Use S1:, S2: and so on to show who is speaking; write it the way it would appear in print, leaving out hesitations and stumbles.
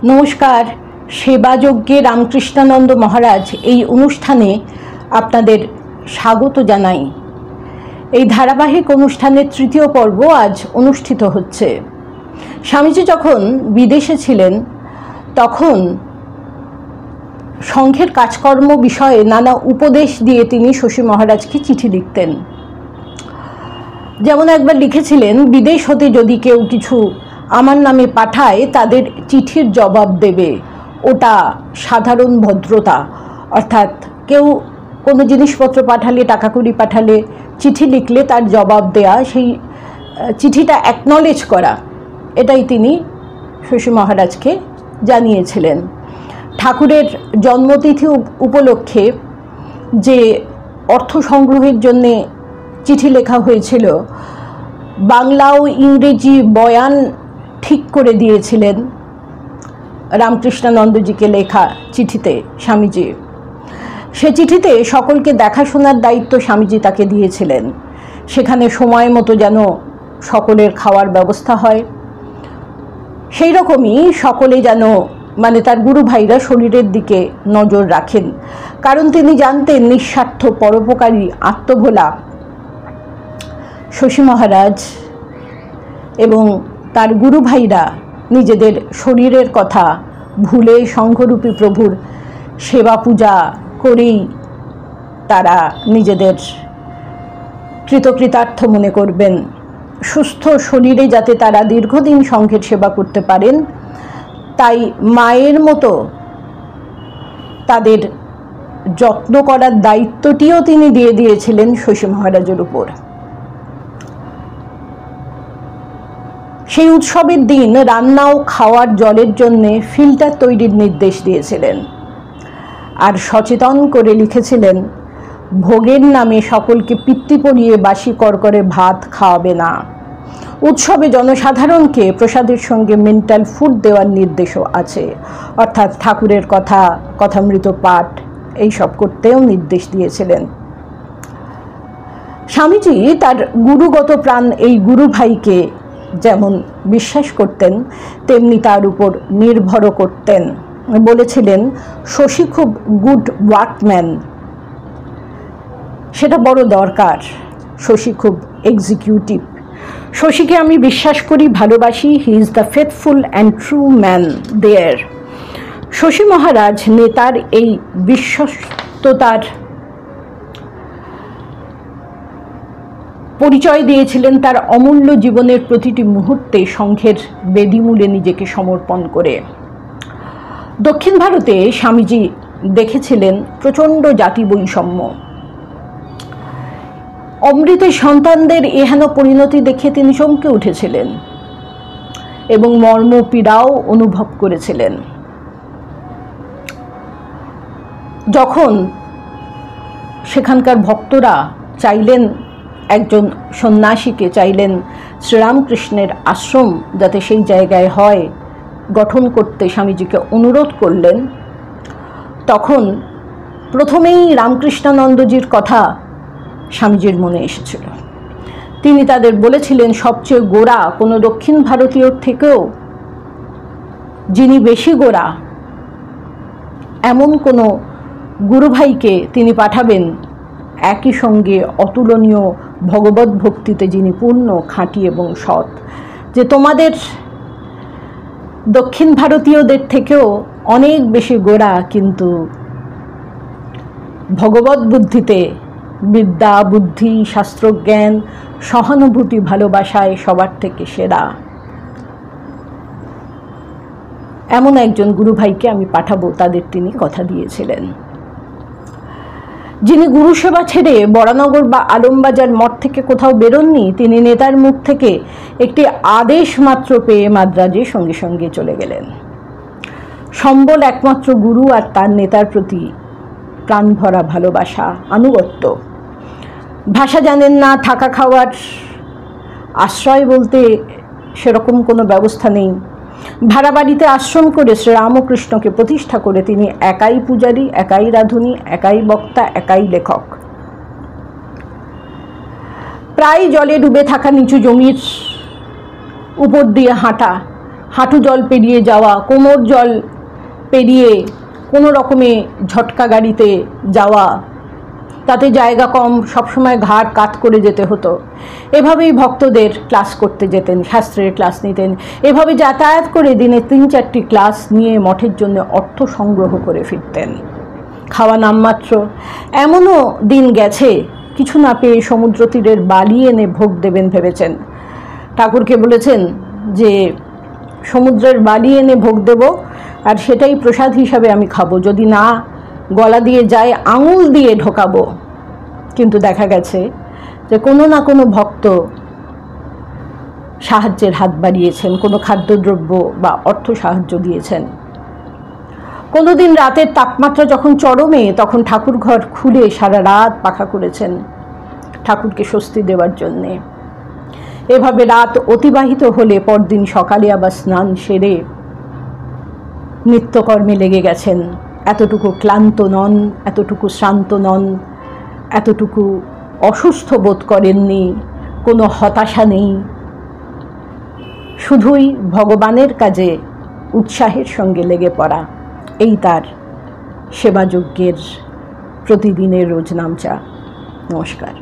S1: নমস্কার। সেবাযজ্ঞে রামকৃষ্ণানন্দ মহারাজ এই অনুষ্ঠানে আপনাদের স্বাগত জানাই। এই ধারাবাহিক অনুষ্ঠানের তৃতীয় পর্ব আজ অনুষ্ঠিত হচ্ছে। স্বামীজি যখন বিদেশে ছিলেন তখন সংঘের কাজকর্ম বিষয়ে নানা উপদেশ দিয়ে তিনি শশী মহারাজকে চিঠি লিখতেন। যেমন একবার লিখেছিলেন, বিদেশ হতে যদি কেউ কিছু আমার নামে পাঠায় তাদের চিঠির জবাব দেবে, ওটা সাধারণ ভদ্রতা। অর্থাৎ কেউ কোনো জিনিসপত্র পাঠালে, টাকা কড়ি পাঠালে, চিঠি লিখলে তার জবাব দেয়া, সেই চিঠিটা অ্যাকনলেজ করা, এটাই তিনি শশী মহারাজকে জানিয়েছিলেন। ঠাকুরের জন্মতিথি উপলক্ষে যে অর্থ সংগ্রহের জন্যে চিঠি লেখা হয়েছিল, বাংলা ও ইংরেজি বয়ান ঠিক করে দিয়েছিলেন রামকৃষ্ণানন্দজিকে লেখা চিঠিতে স্বামীজি। সে চিঠিতে সকলকে দেখাশোনার দায়িত্ব স্বামীজি তাকে দিয়েছিলেন। সেখানে সময় মতো যেন সকলের খাওয়ার ব্যবস্থা হয়, সেই রকমই সকলে যেন তার গুরু ভাইরা শরীরের দিকে নজর রাখেন। কারণ তিনি জানতেন নিঃস্বার্থ পরোপকারী আত্মভোলা শশী মহারাজ এবং তার গুরু ভাইরা নিজেদের শরীরের কথা ভুলে সংঘরূপী প্রভুর সেবা পূজা করেই তারা নিজেদের কৃতকৃতার্থ মনে করবেন। সুস্থ শরীরে যাতে তারা দীর্ঘদিন সংঘের সেবা করতে পারেন, তাই মায়ের মতো তাদের যত্ন করার দায়িত্বটিও তিনি দিয়ে দিয়েছিলেন শশী মহারাজের উপর। সেই উৎসবের দিন রান্না ও খাওয়ার জলের জন্য ফিল্টার তৈরির নির্দেশ দিয়েছিলেন। আর সচেতন করে লিখেছিলেন, ভোগের নামে সকলকে পিত্তি পরিয়ে বাসি করকরে ভাত খাওয়াবে না। উৎসবে জনসাধারণকে প্রসাদের সঙ্গে মেন্টাল ফুড দেওয়ার নির্দেশও আছে। অর্থাৎ ঠাকুরের কথামৃত পাঠ এইসব করতেও নির্দেশ দিয়েছিলেন। স্বামীজি তার গুরুগত প্রাণ এই গুরু ভাইকে যেমন বিশ্বাস করতেন, তেমনি তার উপর নির্ভরও করতেন। বলেছিলেন, শশী খুব গুড ওয়ার্কম্যান, সেটা বড় দরকার। শশী খুব এক্সিকিউটিভ। শশীকে আমি বিশ্বাস করি, ভালোবাসি। He is the faithful and true man there. Shashi Maharaj নেতার এই বিশ্বস্ততার পরিচয় দিয়েছিলেন তার অমূল্য জীবনের প্রতিটি মুহূর্তে সংঘের বেদিমূলে নিজেকে সমর্পণ করে। দক্ষিণ ভারতে স্বামীজি দেখেছিলেন প্রচণ্ড জাতি বৈষম্য। অমৃতের সন্তানদের এহেন পরিণতি দেখে তিনি চমকে উঠেছিলেন এবং মর্মপীড়াও অনুভব করেছিলেন। যখন সেখানকার ভক্তরা চাইলেন, একজন সন্ন্যাসীকে চাইলেন শ্রীরামকৃষ্ণের আশ্রম যাতে সেই জায়গায় হয় গঠন করতে স্বামীজিকে অনুরোধ করলেন, তখন প্রথমেই রামকৃষ্ণানন্দজির কথা স্বামীজির মনে এসেছিল। তিনি তাদের বলেছিলেন, সবচেয়ে গোড়া কোনো দক্ষিণ ভারতীয়র থেকেও যিনি বেশি গোড়া এমন কোনো গুরুভাইকে তিনি পাঠাবেন, একই সঙ্গে অতুলনীয় ভগবত ভক্তিতে যিনি পূর্ণ, খাঁটি এবং সৎ। যে তোমাদের দক্ষিণ ভারতীয়দের থেকেও অনেক বেশি গোড়া, কিন্তু ভগবত বুদ্ধিতে, বিদ্যা, বুদ্ধি, শাস্ত্রজ্ঞান, সহানুভূতি, ভালোবাসায় সবার থেকে সেরা এমন একজন গুরুভাইকে আমি পাঠাবো, তাদের তিনি কথা দিয়েছিলেন। যিনি গুরু সেবা ছেড়ে বরানগর বা আলমবাজার মঠ থেকে কোথাও বেরোননি, তিনি নেতার মুখ থেকে একটি আদেশ মাত্র পেয়ে মাদ্রাজে সঙ্গে সঙ্গে চলে গেলেন। সম্বল একমাত্র গুরু আর তার নেতার প্রতি প্রাণ ভরা ভালোবাসা, আনুগত্য। ভাষা জানেন না, থাকা খাওয়ার আশ্রয় বলতে সেরকম কোনো ব্যবস্থা নেই। ভাড়া বাড়িতে আশ্রম করে শ্রীরামকৃষ্ণকে প্রতিষ্ঠা করে তিনি একাই পূজারী, একাই রাঁধুনি, একাই বক্তা, একাই লেখক। প্রায় জলে ডুবে থাকা নিচু জমির উপর দিয়ে হাঁটা, হাঁটু জল পেরিয়ে যাওয়া, কোমর জল পেরিয়ে কোনো রকমে ঝটকা গাড়িতে যাওয়া, তাতে জায়গা কম, সবসময় ঘাড় কাত করে যেতে হতো। এভাবেই ভক্তদের ক্লাস করতে যেতেন, শাস্ত্রের ক্লাস নিতেন। এভাবে যাতায়াত করে দিনে 3-4টি ক্লাস নিয়ে মঠের জন্য অর্থ সংগ্রহ করে ফিরতেন। খাওয়া নামমাত্র। এমনও দিন গেছে কিছু না পেয়ে সমুদ্র তীরের বালি এনে ভোগ দেবেন ভেবেছেন। ঠাকুরকে বলেছেন যে সমুদ্রের বালি এনে ভোগ দেব, আর সেটাই প্রসাদ হিসাবে আমি খাবো, যদি না গলা দিয়ে যায় আঙুল দিয়ে ঢোকাবো। কিন্তু দেখা গেছে যে কোনো না কোনো ভক্ত সাহায্যের হাত বাড়িয়েছেন, কোনো খাদ্যদ্রব্য বা অর্থ সাহায্য দিয়েছেন। কোনোদিন রাতের তাপমাত্রা যখন চরমে, তখন ঠাকুর ঘর খুলে সারা রাত পাখা করেছেন ঠাকুরকে স্বস্তি দেওয়ার জন্যে। এভাবে রাত অতিবাহিত হলে পরদিন সকালে আবার স্নান সেরে নিত্যকর্মে লেগে গেছেন। এতটুকু ক্লান্ত নন, এতটুকু শ্রান্ত নন, এতটুকু অসুস্থ বোধ করেননি, কোনো হতাশা নেই। শুধুই ভগবানের কাজে উৎসাহের সঙ্গে লেগে পড়া, এই তার সেবাযজ্ঞের প্রতিদিনের রোজ নামচা। নমস্কার।